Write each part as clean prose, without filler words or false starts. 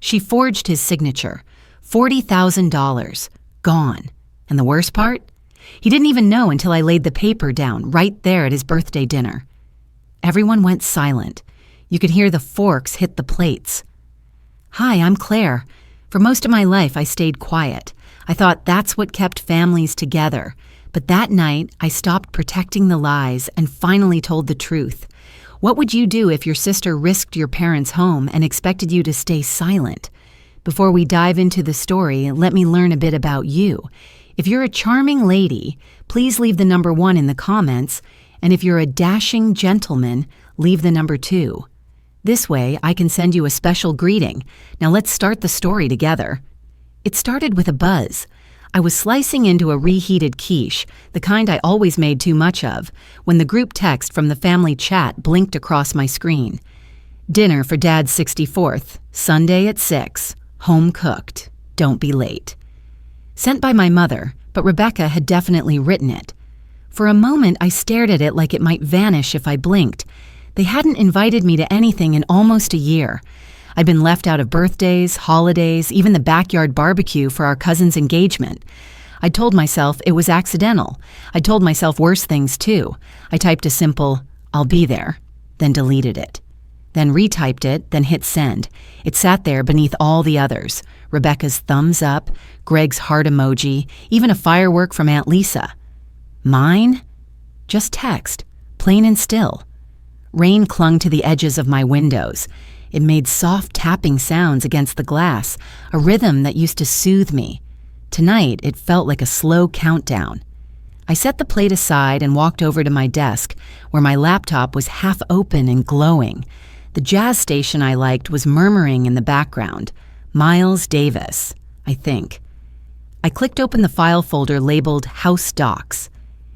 She forged his signature. $40,000. Gone. And the worst part? He didn't even know until I laid the paper down right there at his birthday dinner. Everyone went silent. You could hear the forks hit the plates. "Hi, I'm Claire. For most of my life, I stayed quiet. I thought that's what kept families together. But that night, I stopped protecting the lies and finally told the truth. What would you do if your sister risked your parents' home and expected you to stay silent? Before we dive into the story, let me learn a bit about you. If you're a charming lady, please leave the number 1 in the comments, and if you're a dashing gentleman, leave the number 2. This way, I can send you a special greeting. Now let's start the story together. It started with a buzz. I was slicing into a reheated quiche, the kind I always made too much of, when the group text from the family chat blinked across my screen. "Dinner for Dad's 64th, Sunday at 6, home cooked, don't be late." Sent by my mother, but Rebecca had definitely written it. For a moment, I stared at it like it might vanish if I blinked. They hadn't invited me to anything in almost a year. I'd been left out of birthdays, holidays, even the backyard barbecue for our cousin's engagement. I told myself it was accidental. I told myself worse things too. I typed a simple, "I'll be there," then deleted it. Then retyped it, then hit send. It sat there beneath all the others. Rebecca's thumbs up, Greg's heart emoji, even a firework from Aunt Lisa. Mine? Just text, plain and still. Rain clung to the edges of my windows. It made soft tapping sounds against the glass, a rhythm that used to soothe me. Tonight, it felt like a slow countdown. I set the plate aside and walked over to my desk, where my laptop was half open and glowing. The jazz station I liked was murmuring in the background. Miles Davis, I think. I clicked open the file folder labeled House Docs.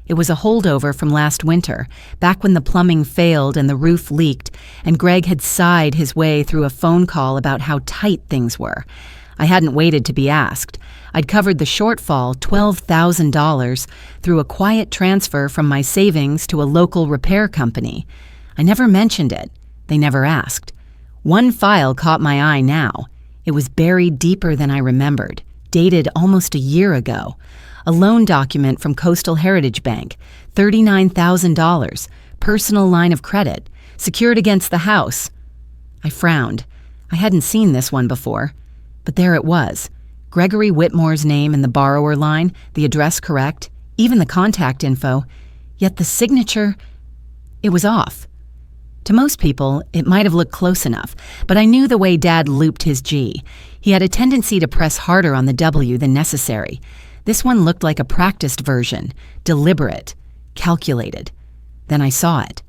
It was a holdover from last winter, back when the plumbing failed and the roof leaked, and Greg had sighed his way through a phone call about how tight things were. I hadn't waited to be asked. I'd covered the shortfall, $12,000, through a quiet transfer from my savings to a local repair company. I never mentioned it. They never asked. One file caught my eye now. It was buried deeper than I remembered, dated almost a year ago. A loan document from Coastal Heritage Bank, $39,000, personal line of credit, secured against the house. I frowned. I hadn't seen this one before. But there it was. Gregory Whitmore's name in the borrower line, the address correct, even the contact info. Yet the signature, it was off. To most people, it might have looked close enough, but I knew the way Dad looped his G. He had a tendency to press harder on the W than necessary. This one looked like a practiced version, deliberate, calculated. Then I saw it.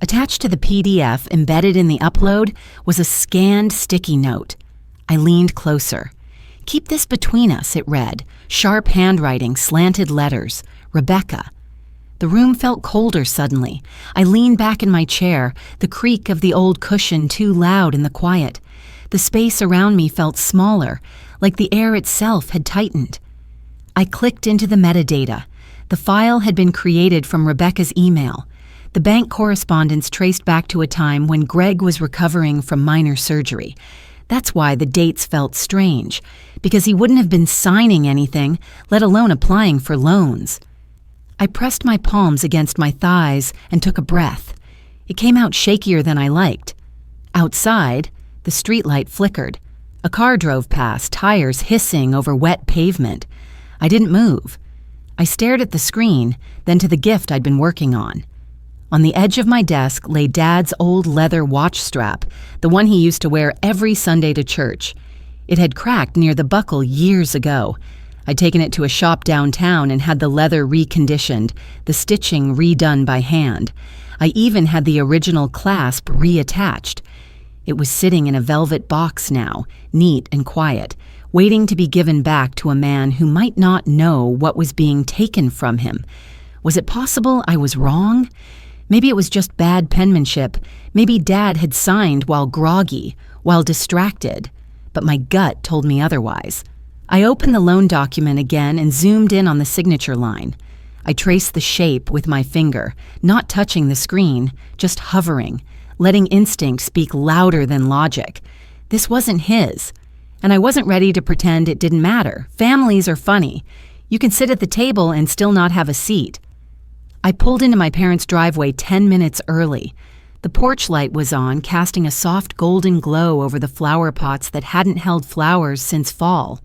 Attached to the PDF embedded in the upload was a scanned sticky note. I leaned closer. "Keep this between us," it read. Sharp handwriting, slanted letters. Rebecca. The room felt colder suddenly. I leaned back in my chair, the creak of the old cushion too loud in the quiet. The space around me felt smaller, like the air itself had tightened. I clicked into the metadata. The file had been created from Rebecca's email. The bank correspondence traced back to a time when Greg was recovering from minor surgery. That's why the dates felt strange, because he wouldn't have been signing anything, let alone applying for loans. I pressed my palms against my thighs and took a breath. It came out shakier than I liked. Outside, the streetlight flickered. A car drove past, tires hissing over wet pavement. I didn't move. I stared at the screen, then to the gift I'd been working on. On the edge of my desk lay Dad's old leather watch strap, the one he used to wear every Sunday to church. It had cracked near the buckle years ago. I'd taken it to a shop downtown and had the leather reconditioned, the stitching redone by hand. I even had the original clasp reattached. It was sitting in a velvet box now, neat and quiet, waiting to be given back to a man who might not know what was being taken from him. Was it possible I was wrong? Maybe it was just bad penmanship. Maybe Dad had signed while groggy, while distracted. But my gut told me otherwise. I opened the loan document again and zoomed in on the signature line. I traced the shape with my finger, not touching the screen, just hovering, letting instinct speak louder than logic. This wasn't his. And I wasn't ready to pretend it didn't matter. Families are funny. You can sit at the table and still not have a seat. I pulled into my parents' driveway 10 minutes early. The porch light was on, casting a soft golden glow over the flower pots that hadn't held flowers since fall.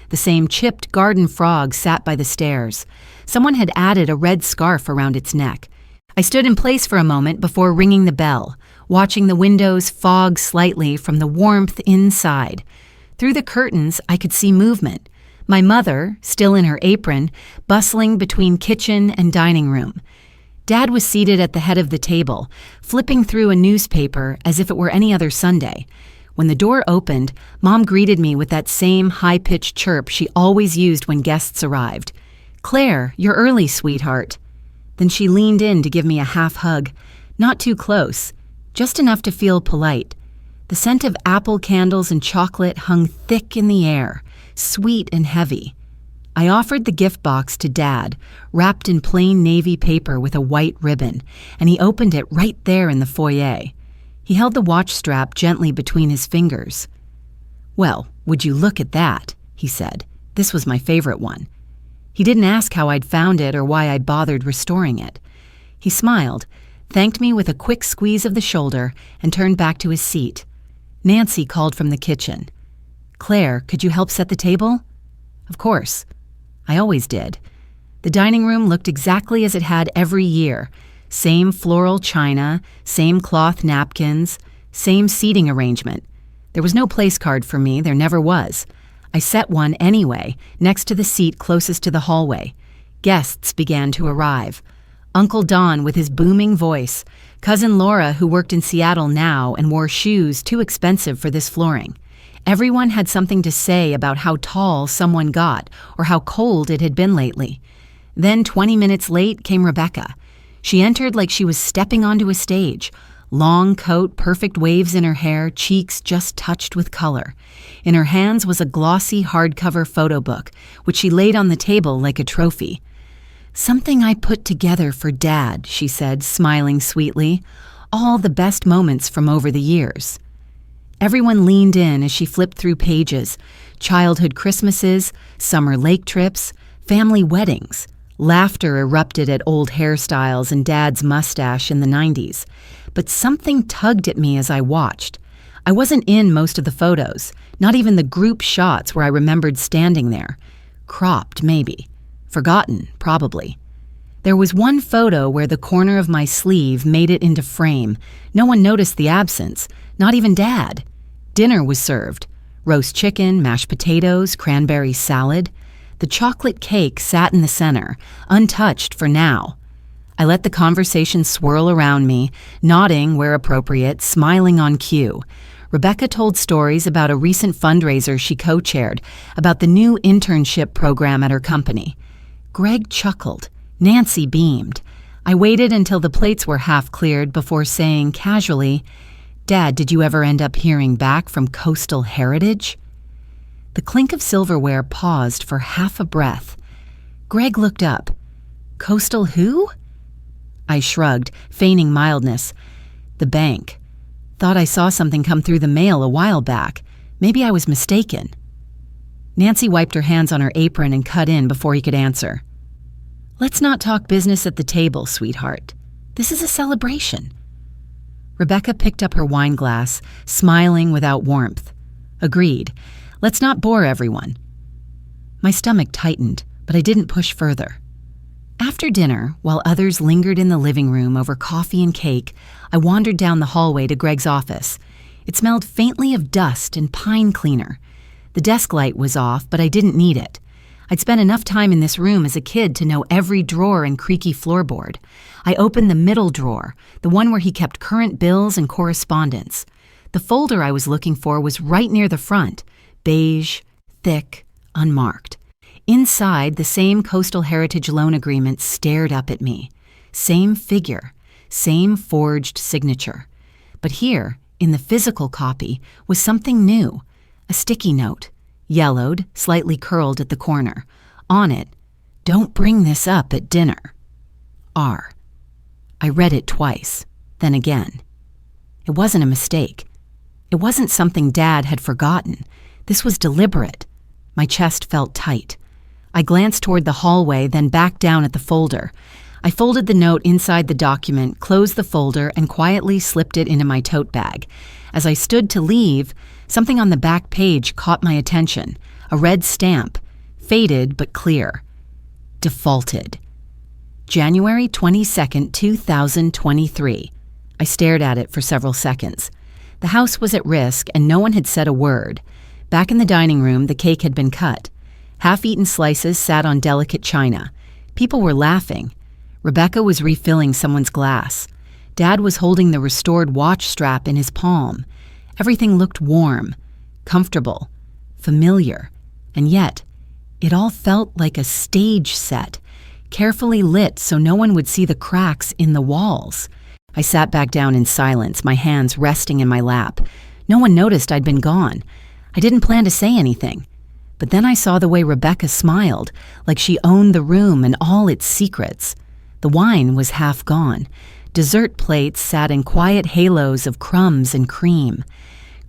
The same chipped garden frog sat by the stairs. Someone had added a red scarf around its neck. I stood in place for a moment before ringing the bell, watching the windows fog slightly from the warmth inside. Through the curtains, I could see movement. My mother, still in her apron, bustling between kitchen and dining room. Dad was seated at the head of the table, flipping through a newspaper as if it were any other Sunday. When the door opened, Mom greeted me with that same high-pitched chirp she always used when guests arrived. "Claire, you're early, sweetheart." Then she leaned in to give me a half hug, not too close, just enough to feel polite. The scent of apple candles and chocolate hung thick in the air, sweet and heavy. I offered the gift box to Dad, wrapped in plain navy paper with a white ribbon, and he opened it right there in the foyer. He held the watch strap gently between his fingers. "Well, would you look at that?" he said. This was my favorite one. He didn't ask how I'd found it or why I'd bothered restoring it. He smiled, thanked me with a quick squeeze of the shoulder, and turned back to his seat. Nancy called from the kitchen. "Claire, could you help set the table?" Of course. I always did. The dining room looked exactly as it had every year. Same floral china, same cloth napkins, same seating arrangement. There was no place card for me, there never was. I set one anyway, next to the seat closest to the hallway. Guests began to arrive. Uncle Don with his booming voice, Cousin Laura who worked in Seattle now and wore shoes too expensive for this flooring. Everyone had something to say about how tall someone got or how cold it had been lately. Then 20 minutes late came Rebecca. She entered like she was stepping onto a stage. Long coat, perfect waves in her hair, cheeks just touched with color. In her hands was a glossy hardcover photo book, which she laid on the table like a trophy. "Something I put together for Dad," she said, smiling sweetly. "All the best moments from over the years." Everyone leaned in as she flipped through pages. Childhood Christmases, summer lake trips, family weddings. Laughter erupted at old hairstyles and Dad's mustache in the 90s. But something tugged at me as I watched. I wasn't in most of the photos, not even the group shots where I remembered standing there. Cropped, maybe. Forgotten, probably. There was one photo where the corner of my sleeve made it into frame. No one noticed the absence, not even Dad. Dinner was served. Roast chicken, mashed potatoes, cranberry salad. The chocolate cake sat in the center, untouched for now. I let the conversation swirl around me, nodding where appropriate, smiling on cue. Rebecca told stories about a recent fundraiser she co-chaired, about the new internship program at her company. Greg chuckled. Nancy beamed. I waited until the plates were half cleared before saying casually, "Dad, did you ever end up hearing back from Coastal Heritage?" The clink of silverware paused for half a breath. Greg looked up. "Coastal who?" I shrugged, feigning mildness. "The bank. Thought I saw something come through the mail a while back. Maybe I was mistaken." Nancy wiped her hands on her apron and cut in before he could answer. "Let's not talk business at the table, sweetheart. This is a celebration." Rebecca picked up her wine glass, smiling without warmth. "Agreed. Let's not bore everyone." My stomach tightened, but I didn't push further. After dinner, while others lingered in the living room over coffee and cake, I wandered down the hallway to Greg's office. It smelled faintly of dust and pine cleaner. The desk light was off, but I didn't need it. I'd spent enough time in this room as a kid to know every drawer and creaky floorboard. I opened the middle drawer, the one where he kept current bills and correspondence. The folder I was looking for was right near the front, beige, thick, unmarked. Inside, the same Coastal Heritage loan agreement stared up at me. Same figure, same forged signature. But here, in the physical copy, was something new. A sticky note, yellowed, slightly curled at the corner. On it, "Don't bring this up at dinner. R." I read it twice, then again. It wasn't a mistake. It wasn't something Dad had forgotten. This was deliberate. My chest felt tight. I glanced toward the hallway, then back down at the folder. I folded the note inside the document, closed the folder, and quietly slipped it into my tote bag. As I stood to leave, something on the back page caught my attention. A red stamp, faded but clear. Defaulted. January 22nd, 2023. I stared at it for several seconds. The house was at risk, and no one had said a word. Back in the dining room, the cake had been cut. Half-eaten slices sat on delicate china. People were laughing. Rebecca was refilling someone's glass. Dad was holding the restored watch strap in his palm. Everything looked warm, comfortable, familiar, and yet it all felt like a stage set, carefully lit so no one would see the cracks in the walls. I sat back down in silence, my hands resting in my lap. No one noticed I'd been gone. I didn't plan to say anything. But then I saw the way Rebecca smiled, like she owned the room and all its secrets. The wine was half gone. Dessert plates sat in quiet halos of crumbs and cream.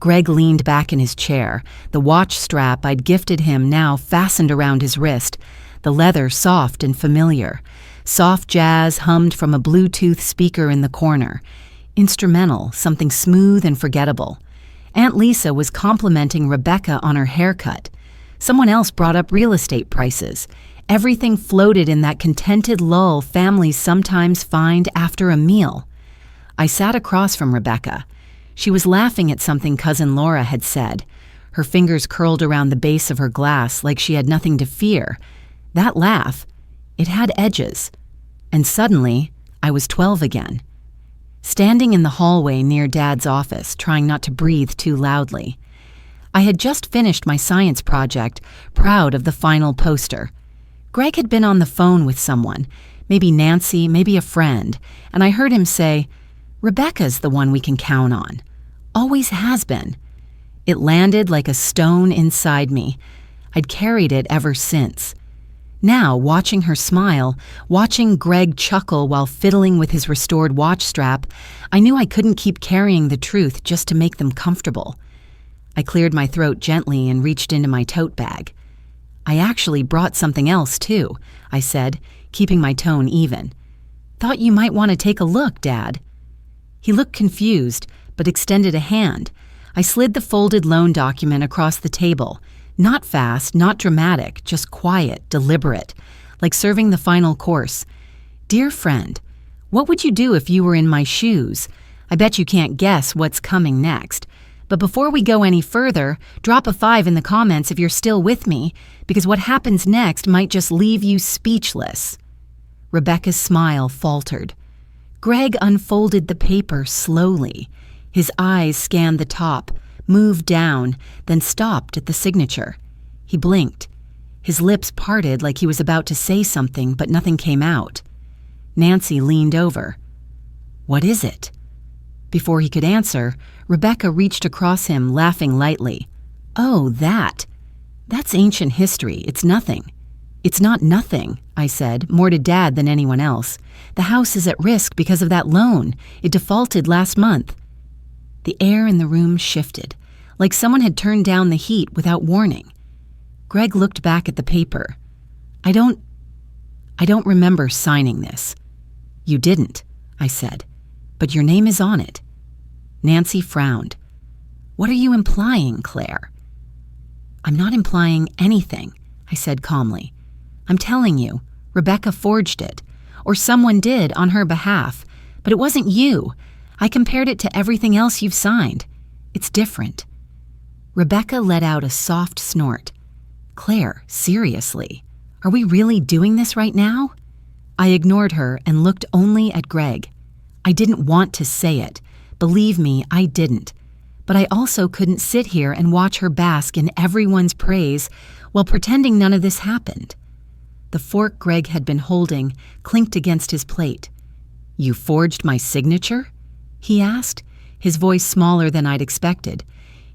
Greg leaned back in his chair, the watch strap I'd gifted him now fastened around his wrist, the leather soft and familiar. Soft jazz hummed from a Bluetooth speaker in the corner. Instrumental, something smooth and forgettable. Aunt Lisa was complimenting Rebecca on her haircut. Someone else brought up real estate prices. Everything floated in that contented lull families sometimes find after a meal. I sat across from Rebecca. She was laughing at something Cousin Laura had said. Her fingers curled around the base of her glass like she had nothing to fear. That laugh, it had edges. And suddenly, I was 12 again. Standing in the hallway near Dad's office, trying not to breathe too loudly. I had just finished my science project, proud of the final poster. Greg had been on the phone with someone, maybe Nancy, maybe a friend, and I heard him say, "Rebecca's the one we can count on. Always has been." It landed like a stone inside me. I'd carried it ever since. Now, watching her smile, watching Greg chuckle while fiddling with his restored watch strap, I knew I couldn't keep carrying the truth just to make them comfortable. I cleared my throat gently and reached into my tote bag. "I actually brought something else, too," I said, keeping my tone even. "Thought you might want to take a look, Dad." He looked confused, but extended a hand. I slid the folded loan document across the table. Not fast, not dramatic, just quiet, deliberate, like serving the final course. "Dear friend, what would you do if you were in my shoes? I bet you can't guess what's coming next. But before we go any further, drop a 5 in the comments if you're still with me, because what happens next might just leave you speechless." Rebecca's smile faltered. Greg unfolded the paper slowly. His eyes scanned the top, moved down, then stopped at the signature. He blinked. His lips parted like he was about to say something, but nothing came out. Nancy leaned over. "What is it?" Before he could answer, Rebecca reached across him, laughing lightly. "Oh, that. That's ancient history. It's nothing." "It's not nothing," I said, more to Dad than anyone else. "The house is at risk because of that loan. It defaulted last month." The air in the room shifted, like someone had turned down the heat without warning. Greg looked back at the paper. I don't remember signing this." "You didn't," I said, "but your name is on it." Nancy frowned. "What are you implying, Claire?" "I'm not implying anything," I said calmly. "I'm telling you, Rebecca forged it, or someone did on her behalf, but it wasn't you. I compared it to everything else you've signed. It's different." Rebecca let out a soft snort. "Claire, seriously, are we really doing this right now?" I ignored her and looked only at Greg. I didn't want to say it. Believe me, I didn't. But I also couldn't sit here and watch her bask in everyone's praise while pretending none of this happened. The fork Greg had been holding clinked against his plate. "You forged my signature?" he asked, his voice smaller than I'd expected.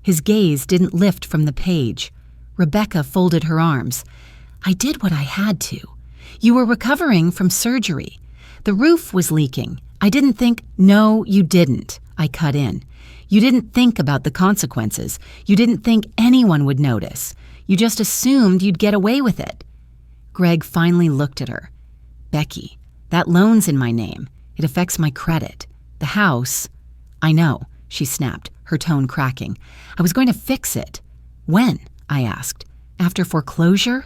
His gaze didn't lift from the page. Rebecca folded her arms. "I did what I had to. You were recovering from surgery. The roof was leaking. I didn't think—" "No, you didn't," I cut in. You didn't think about the consequences. You didn't think anyone would notice. You just assumed you'd get away with it." Greg finally looked at her. "Becky, that loan's in my name. It affects my credit. The house—" "I know," she snapped, her tone cracking. "I was going to fix it." "When?" I asked. "After foreclosure?"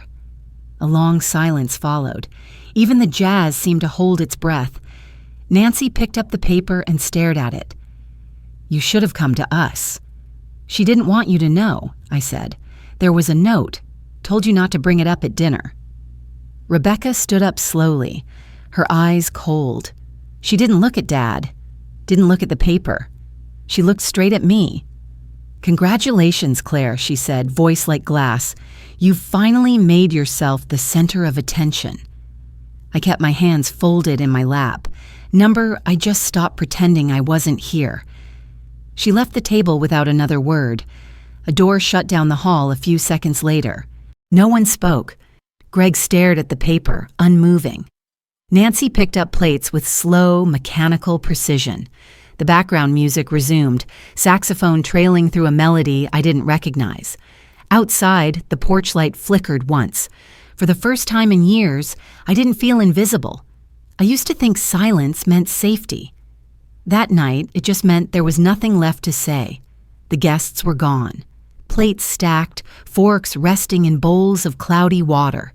A long silence followed. Even the jazz seemed to hold its breath. Nancy picked up the paper and stared at it. "You should have come to us." "She didn't want you to know," I said. "There was a note. Told you not to bring it up at dinner." Rebecca stood up slowly, her eyes cold. She didn't look at Dad, didn't look at the paper. She looked straight at me. "Congratulations, Claire," she said, voice like glass. "You've finally made yourself the center of attention." I kept my hands folded in my lap. Number, I just stopped pretending I wasn't here. She left the table without another word. A door shut down the hall a few seconds later. No one spoke. Greg stared at the paper, unmoving. Nancy picked up plates with slow, mechanical precision. The background music resumed, saxophone trailing through a melody I didn't recognize. Outside, the porch light flickered once. For the first time in years, I didn't feel invisible. I used to think silence meant safety. That night, it just meant there was nothing left to say. The guests were gone. Plates stacked, forks resting in bowls of cloudy water.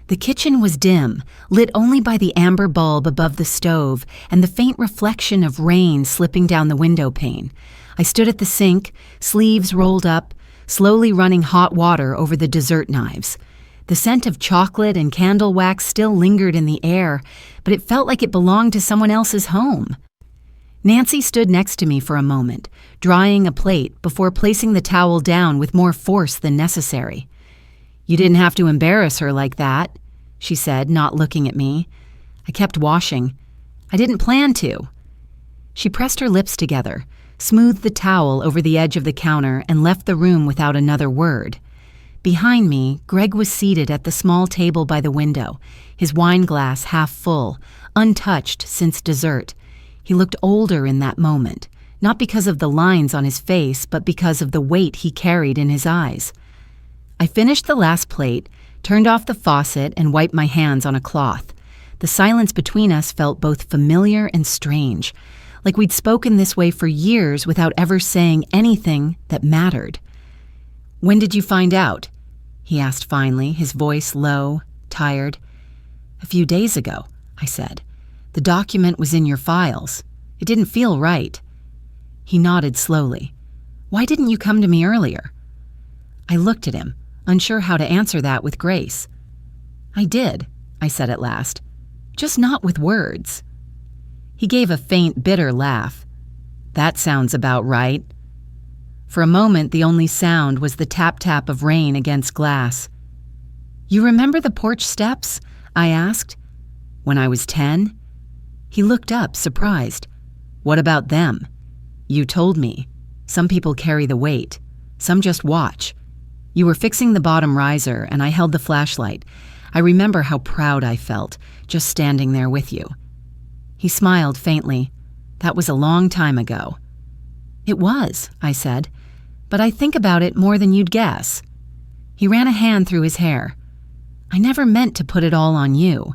The kitchen was dim, lit only by the amber bulb above the stove and the faint reflection of rain slipping down the window pane. I stood at the sink, sleeves rolled up, slowly running hot water over the dessert knives. The scent of chocolate and candle wax still lingered in the air, but it felt like it belonged to someone else's home. Nancy stood next to me for a moment, drying a plate before placing the towel down with more force than necessary. "You didn't have to embarrass her like that," she said, not looking at me. I kept washing. "I didn't plan to." She pressed her lips together, smoothed the towel over the edge of the counter, and left the room without another word. Behind me, Greg was seated at the small table by the window, his wine glass half full, untouched since dessert. He looked older in that moment, not because of the lines on his face, but because of the weight he carried in his eyes. I finished the last plate, turned off the faucet, and wiped my hands on a cloth. The silence between us felt both familiar and strange, like we'd spoken this way for years without ever saying anything that mattered. "When did you find out?" he asked finally, his voice low, tired. "A few days ago," I said. "The document was in your files. It didn't feel right." He nodded slowly. "Why didn't you come to me earlier?" I looked at him, unsure how to answer that with grace. "I did," I said at last, "just not with words." He gave a faint, bitter laugh. "That sounds about right." For a moment, the only sound was the tap-tap of rain against glass. "You remember the porch steps?" I asked. "When I was 10? He looked up, surprised. "What about them?" "You told me. Some people carry the weight. Some just watch. You were fixing the bottom riser, and I held the flashlight. I remember how proud I felt, just standing there with you." He smiled faintly. "That was a long time ago." "It was," I said, "but I think about it more than you'd guess." He ran a hand through his hair. "I never meant to put it all on you."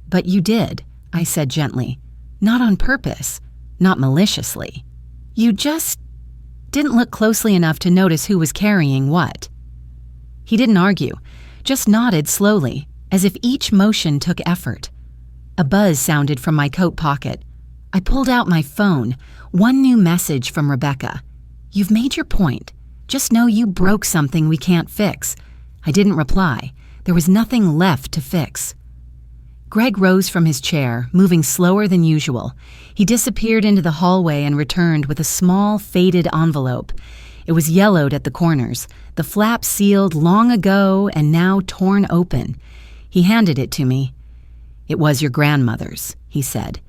"But you did," I said gently. "Not on purpose, not maliciously. You just didn't look closely enough to notice who was carrying what." He didn't argue, just nodded slowly, as if each motion took effort. A buzz sounded from my coat pocket. I pulled out my phone. One new message from Rebecca. "You've made your point. Just know you broke something we can't fix." I didn't reply. There was nothing left to fix. Greg rose from his chair, moving slower than usual. He disappeared into the hallway and returned with a small, faded envelope. It was yellowed at the corners, the flap sealed long ago and now torn open. He handed it to me. "It was your grandmother's," he said.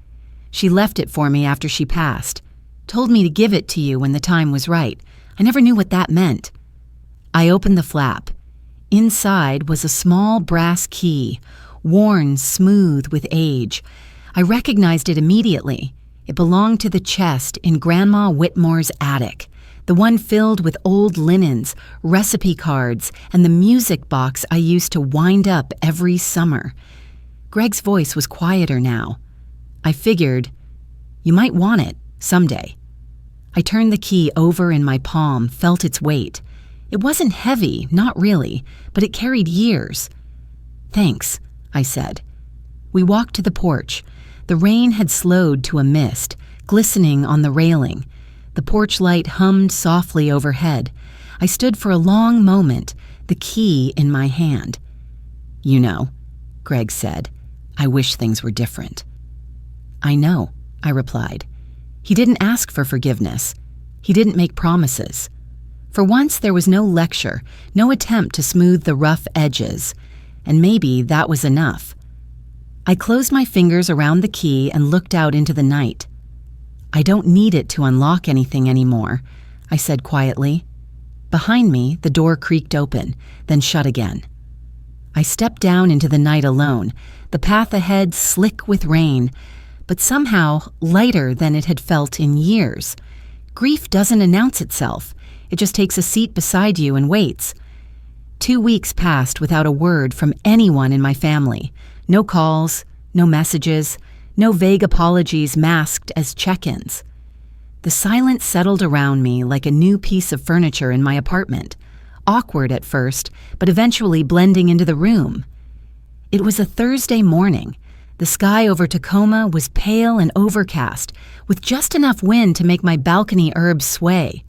"She left it for me after she passed. Told me to give it to you when the time was right. I never knew what that meant." I opened the flap. Inside was a small brass key, worn smooth with age. I recognized it immediately. It belonged to the chest in Grandma Whitmore's attic, the one filled with old linens, recipe cards, and the music box I used to wind up every summer. Greg's voice was quieter now. I figured, you might want it someday. I turned the key over in my palm, felt its weight. It wasn't heavy, not really, but it carried years. Thanks, I said. We walked to the porch. The rain had slowed to a mist, glistening on the railing. The porch light hummed softly overhead. I stood for a long moment, the key in my hand. You know, Greg said, I wish things were different. I know, I replied. He didn't ask for forgiveness. He didn't make promises. For once, there was no lecture, no attempt to smooth the rough edges, and maybe that was enough. I closed my fingers around the key and looked out into the night. I don't need it to unlock anything anymore, I said quietly. Behind me, the door creaked open, then shut again. I stepped down into the night alone, the path ahead slick with rain, but somehow lighter than it had felt in years. Grief doesn't announce itself. It just takes a seat beside you and waits. 2 weeks passed without a word from anyone in my family. No calls, no messages, no vague apologies masked as check-ins. The silence settled around me like a new piece of furniture in my apartment, awkward at first, but eventually blending into the room. It was a Thursday morning. The sky over Tacoma was pale and overcast, with just enough wind to make my balcony herbs sway.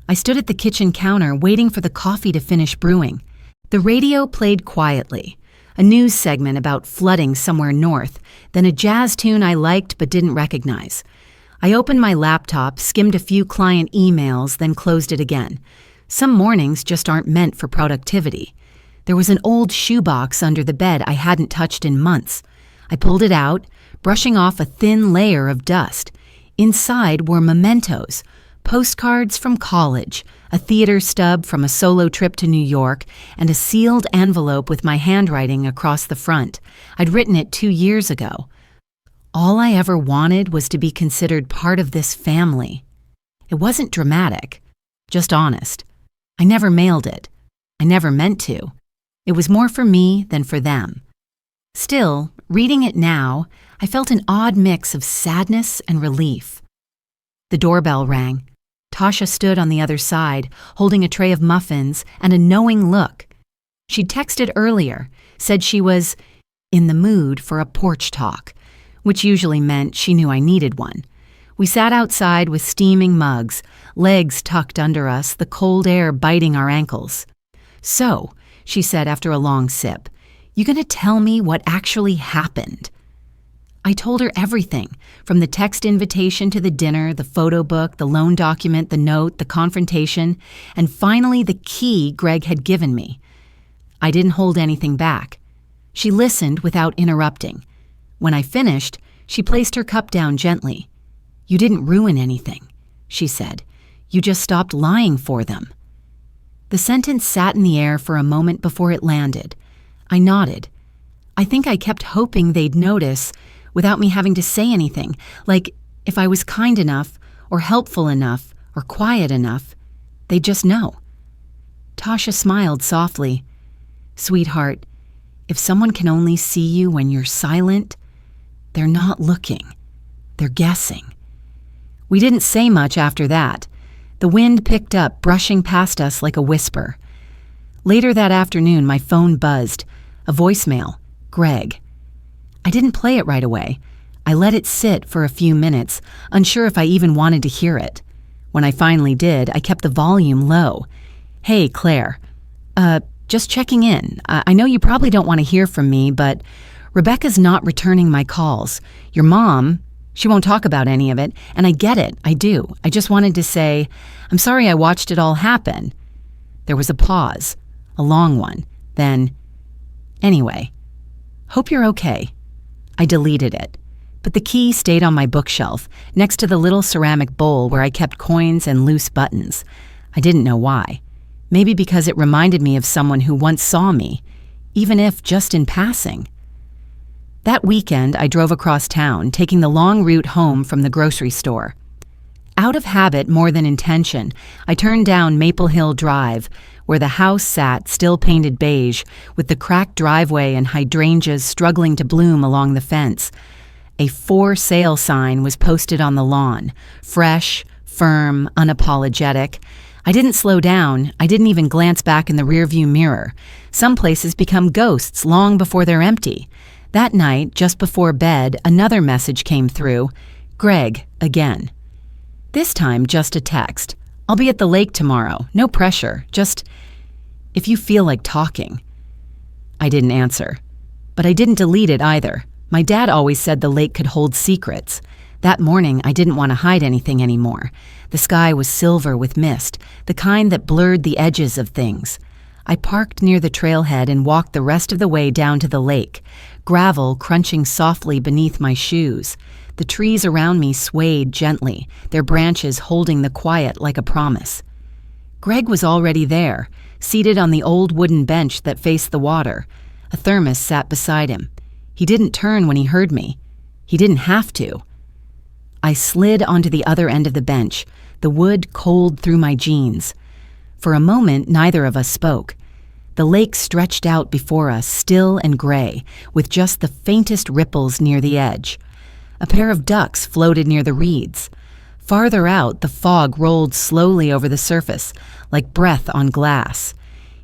I stood at the kitchen counter waiting for the coffee to finish brewing. The radio played quietly, a news segment about flooding somewhere north, then a jazz tune I liked but didn't recognize. I opened my laptop, skimmed a few client emails, then closed it again. Some mornings just aren't meant for productivity. There was an old shoebox under the bed I hadn't touched in months. I pulled it out, brushing off a thin layer of dust. Inside were mementos, postcards from college, a theater stub from a solo trip to New York, and a sealed envelope with my handwriting across the front. I'd written it 2 years ago. All I ever wanted was to be considered part of this family. It wasn't dramatic, just honest. I never mailed it. I never meant to. It was more for me than for them. Still, reading it now, I felt an odd mix of sadness and relief. The doorbell rang. Tasha stood on the other side, holding a tray of muffins and a knowing look. She'd texted earlier, said she was in the mood for a porch talk, which usually meant she knew I needed one. We sat outside with steaming mugs, legs tucked under us, the cold air biting our ankles. So, she said after a long sip, you gonna tell me what actually happened? I told her everything, from the text invitation to the dinner, the photo book, the loan document, the note, the confrontation, and finally the key Greg had given me. I didn't hold anything back. She listened without interrupting. When I finished, she placed her cup down gently. You didn't ruin anything, she said. You just stopped lying for them. The sentence sat in the air for a moment before it landed. I nodded. I think I kept hoping they'd notice without me having to say anything, like if I was kind enough or helpful enough or quiet enough, they'd just know. Tasha smiled softly. Sweetheart, if someone can only see you when you're silent, they're not looking. They're guessing. We didn't say much after that. The wind picked up, brushing past us like a whisper. Later that afternoon, my phone buzzed. A voicemail. Greg. I didn't play it right away. I let it sit for a few minutes, unsure if I even wanted to hear it. When I finally did, I kept the volume low. Hey, Claire. Just checking in. I know you probably don't want to hear from me, but Rebecca's not returning my calls. Your mom, she won't talk about any of it, and I get it, I do. I just wanted to say, I'm sorry I watched it all happen. There was a pause, a long one. Then, anyway, hope you're okay. I deleted it, but the key stayed on my bookshelf, next to the little ceramic bowl where I kept coins and loose buttons. I didn't know why. Maybe because it reminded me of someone who once saw me, even if just in passing. That weekend, I drove across town, taking the long route home from the grocery store. Out of habit more than intention, I turned down Maple Hill Drive, where the house sat still painted beige, with the cracked driveway and hydrangeas struggling to bloom along the fence. A for sale sign was posted on the lawn, fresh, firm, unapologetic. I didn't slow down. I didn't even glance back in the rearview mirror. Some places become ghosts long before they're empty. That night, just before bed, another message came through. Greg, again. This time, just a text. I'll be at the lake tomorrow. No pressure. Just, if you feel like talking. I didn't answer. But I didn't delete it either. My dad always said the lake could hold secrets. That morning, I didn't want to hide anything anymore. The sky was silver with mist, the kind that blurred the edges of things. I parked near the trailhead and walked the rest of the way down to the lake, gravel crunching softly beneath my shoes. The trees around me swayed gently, their branches holding the quiet like a promise. Greg was already there, seated on the old wooden bench that faced the water. A thermos sat beside him. He didn't turn when he heard me. He didn't have to. I slid onto the other end of the bench, the wood cold through my jeans. For a moment, neither of us spoke. The lake stretched out before us, still and gray, with just the faintest ripples near the edge. A pair of ducks floated near the reeds. Farther out, the fog rolled slowly over the surface, like breath on glass.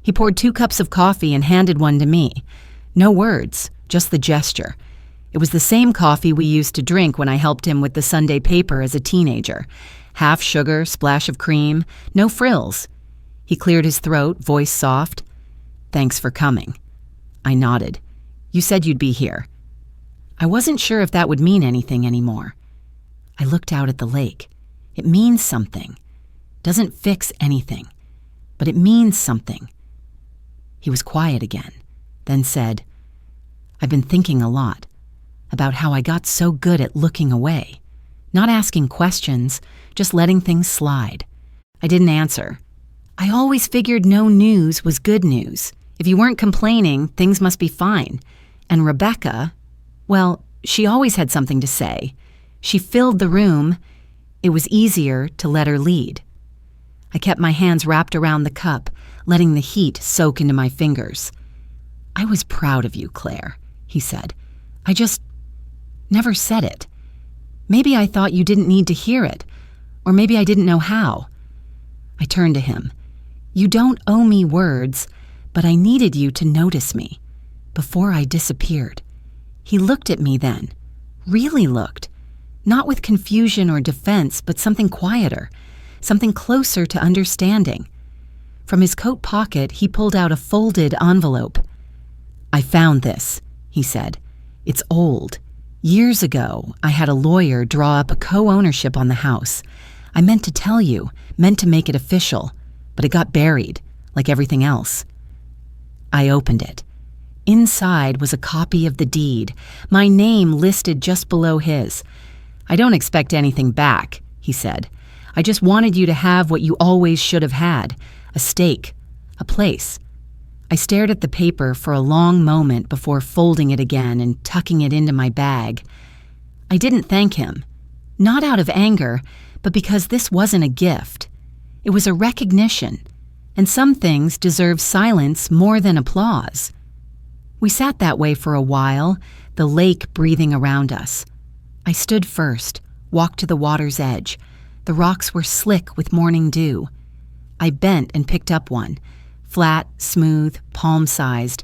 He poured 2 cups of coffee and handed one to me. No words, just the gesture. It was the same coffee we used to drink when I helped him with the Sunday paper as a teenager. Half sugar, splash of cream, no frills. He cleared his throat, voice soft. Thanks for coming. I nodded. You said you'd be here. I wasn't sure if that would mean anything anymore. I looked out at the lake. It means something. Doesn't fix anything, but it means something. He was quiet again, then said, I've been thinking a lot about how I got so good at looking away, not asking questions, just letting things slide. I didn't answer. I always figured no news was good news. If you weren't complaining, things must be fine. And Rebecca, well, she always had something to say. She filled the room. It was easier to let her lead. I kept my hands wrapped around the cup, letting the heat soak into my fingers. I was proud of you, Claire, he said. I just never said it. Maybe I thought you didn't need to hear it, or maybe I didn't know how. I turned to him. You don't owe me words, but I needed you to notice me before I disappeared. He looked at me then, really looked, not with confusion or defense, but something quieter, something closer to understanding. From his coat pocket, he pulled out a folded envelope. I found this, he said. It's old. Years ago, I had a lawyer draw up a co-ownership on the house. I meant to tell you, meant to make it official, but it got buried, like everything else. I opened it. Inside was a copy of the deed, my name listed just below his. I don't expect anything back, he said. I just wanted you to have what you always should have had, a stake, a place. I stared at the paper for a long moment before folding it again and tucking it into my bag. I didn't thank him, not out of anger, but because this wasn't a gift. It was a recognition, and some things deserve silence more than applause. We sat that way for a while, the lake breathing around us. I stood first, walked to the water's edge. The rocks were slick with morning dew. I bent and picked up one, flat, smooth, palm-sized.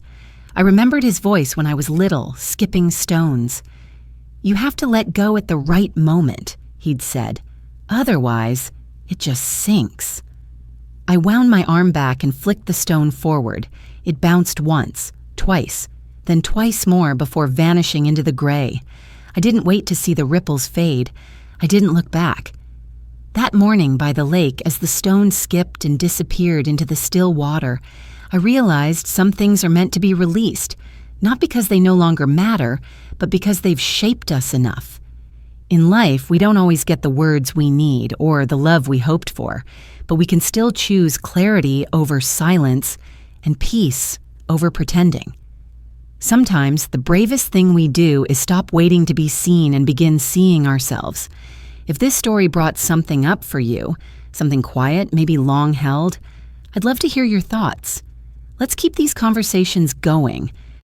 I remembered his voice when I was little, skipping stones. You have to let go at the right moment, he'd said. Otherwise, it just sinks. I wound my arm back and flicked the stone forward. It bounced once, twice, then twice more before vanishing into the gray. I didn't wait to see the ripples fade. I didn't look back. That morning by the lake, as the stone skipped and disappeared into the still water, I realized some things are meant to be released, not because they no longer matter, but because they've shaped us enough. In life, we don't always get the words we need or the love we hoped for, but we can still choose clarity over silence and peace over pretending. Sometimes the bravest thing we do is stop waiting to be seen and begin seeing ourselves. If this story brought something up for you, something quiet, maybe long held, I'd love to hear your thoughts. Let's keep these conversations going,